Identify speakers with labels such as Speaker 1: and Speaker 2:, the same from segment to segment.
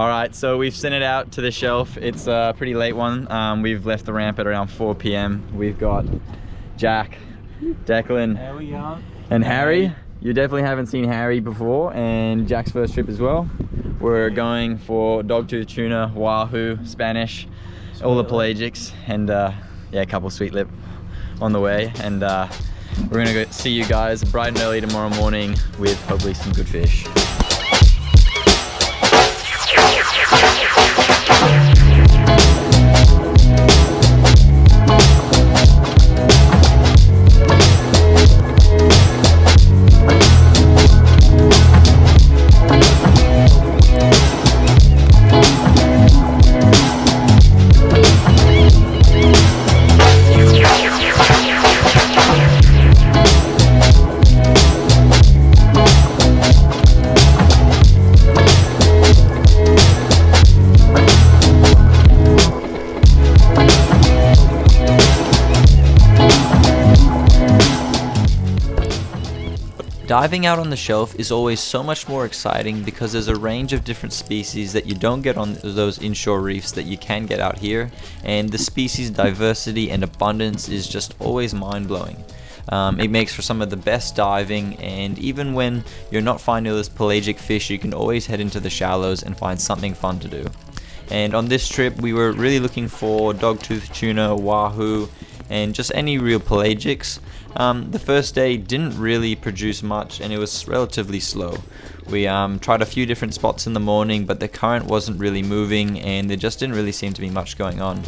Speaker 1: All right, so we've sent it out to the shelf. It's a pretty late one. We've left the ramp at around 4 p.m. We've got Jack, Declan,
Speaker 2: There we go.
Speaker 1: and Harry. You definitely haven't seen Harry before, and Jack's first trip as well. We're going for dogtooth tuna, wahoo, Spanish, all the pelagics, and yeah, a couple sweet lip on the way. And we're gonna go see you guys bright and early tomorrow morning with hopefully some good fish.
Speaker 3: Diving out on the shelf is always so much more exciting because there's a range of different species that you don't get on those inshore reefs that you can get out here, and the species diversity and abundance is just always mind-blowing. It makes for some of the best diving, and even when you're not finding those pelagic fish, you can always head into the shallows and find something fun to do. And on this trip we were really looking for dogtooth tuna, wahoo, and just any real pelagics. The first day didn't really produce much and it was relatively slow. We tried a few different spots in the morning, but the current wasn't really moving and there just didn't really seem to be much going on.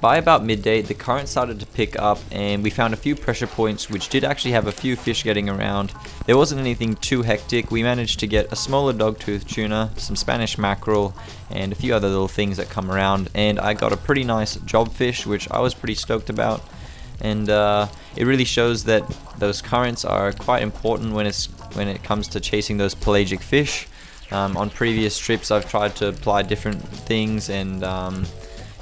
Speaker 3: By about midday, the current started to pick up and we found a few pressure points which did actually have a few fish getting around. There wasn't anything too hectic. We managed to get a smaller dogtooth tuna, some Spanish mackerel, and a few other little things that come around, and I got a pretty nice job fish which I was pretty stoked about. And it really shows that those currents are quite important when it comes to chasing those pelagic fish. On previous trips I've tried to apply different things, and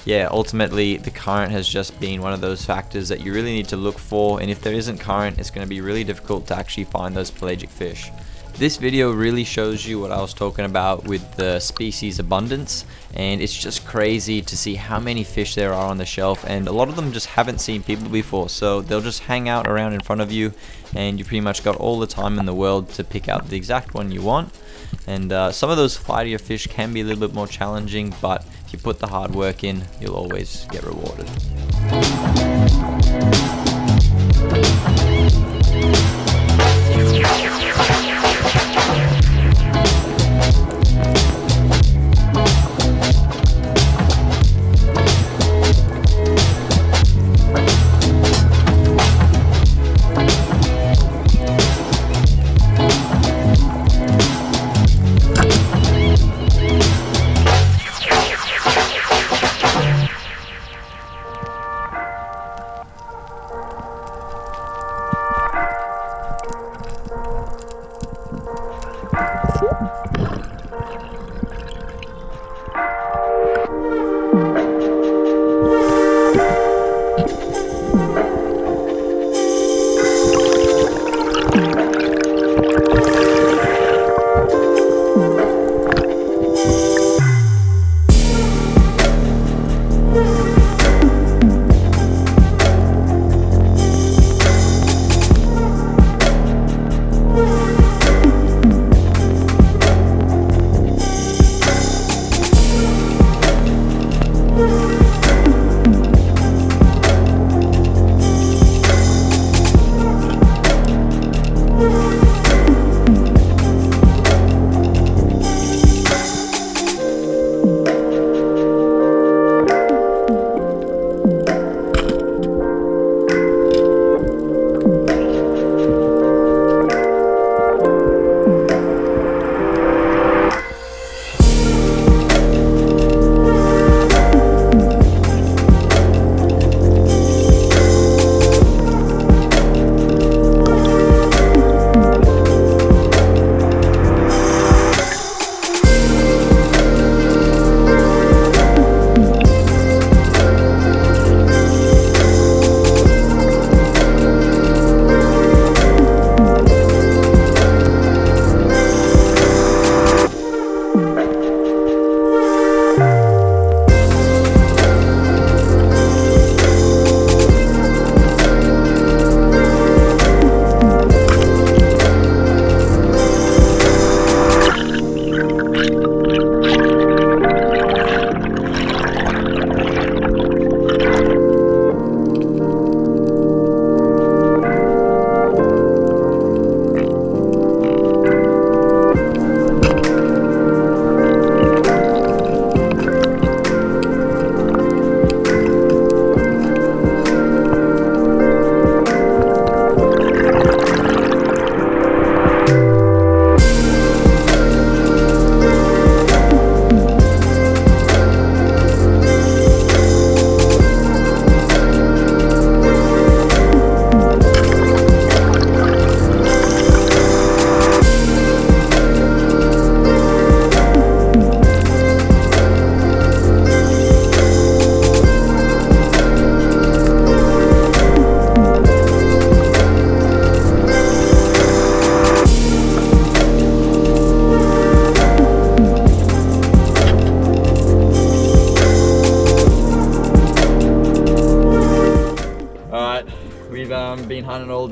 Speaker 3: yeah, ultimately the current has just been one of those factors that you really need to look for, and if there isn't current, it's going to be really difficult to actually find those pelagic fish. This video really shows you what I was talking about with the species abundance, and it's just crazy to see how many fish there are on the shelf, and a lot of them just haven't seen people before, so they'll just hang out around in front of you and you pretty much got all the time in the world to pick out the exact one you want. And some of those flightier fish can be a little bit more challenging, but if you put the hard work in, you'll always get rewarded.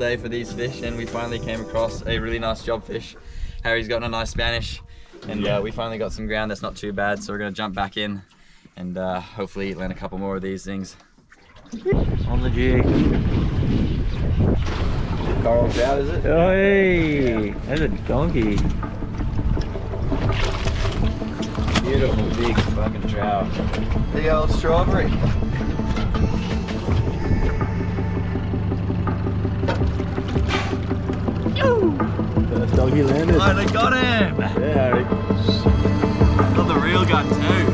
Speaker 1: day for these fish, and we finally came across a really nice job fish. Harry's gotten a nice Spanish, and we finally got some ground that's not too bad, so we're gonna jump back in and hopefully land a couple more of these things.
Speaker 3: On the jig.
Speaker 1: Coral trout, is it?
Speaker 3: Oh, hey, that's a donkey.
Speaker 1: Beautiful big fucking trout. Big old strawberry.
Speaker 3: First donkey landed.
Speaker 1: Oh, they got him!
Speaker 3: Yeah,
Speaker 1: Got the real gun too.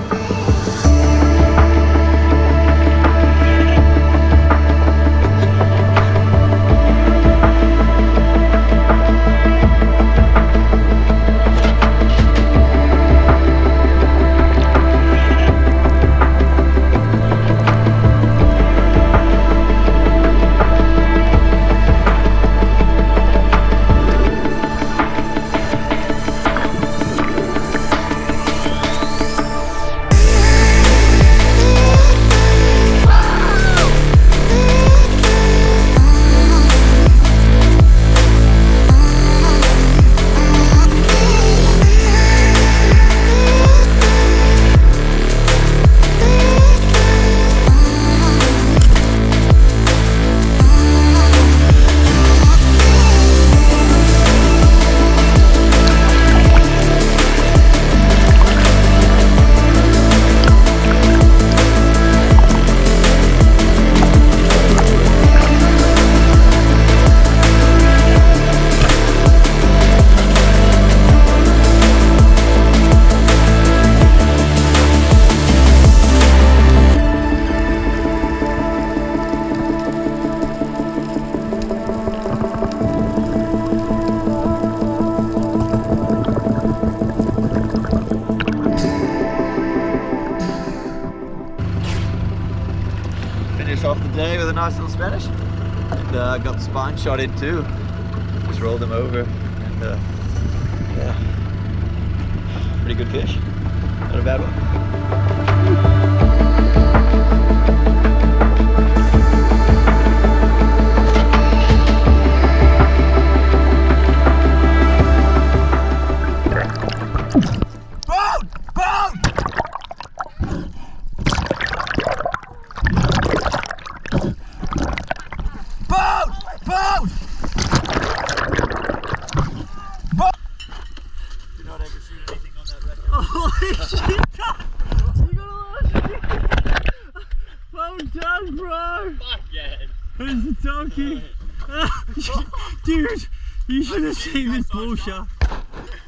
Speaker 1: Off the day with a nice little Spanish, and got the spine shot in too. Just rolled them over, and yeah, pretty good fish. Not a bad one.
Speaker 2: Where's the donkey? Dude, you should have seen this bull shot.